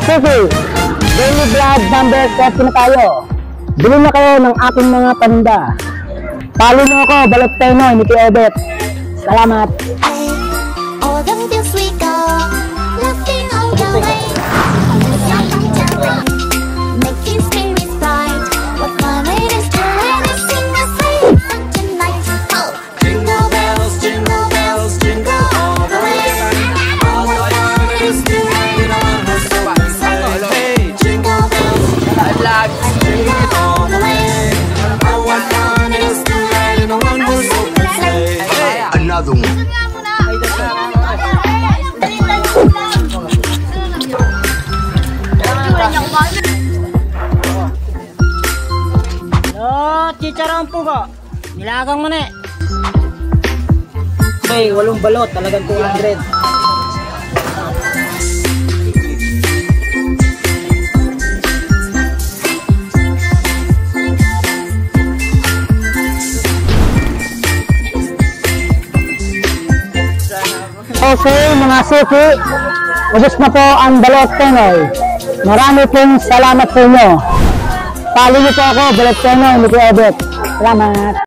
Suki, daily vlog number 30 na tayo. Bili na kayo ng aking mga paninda. Follow nyo ako, Balot Penoy, Nicky Obet. Salamat. Another one. Chicharon po ko. Nilagang mo na eh. Okay, 8 balot. Talagang 200. Okay, mga suki, ubos na po ang Balot Penoy. Marami pong salamat po inyo. Follow niyo po ako, Balot Penoy, Nicky Obet. Salamat.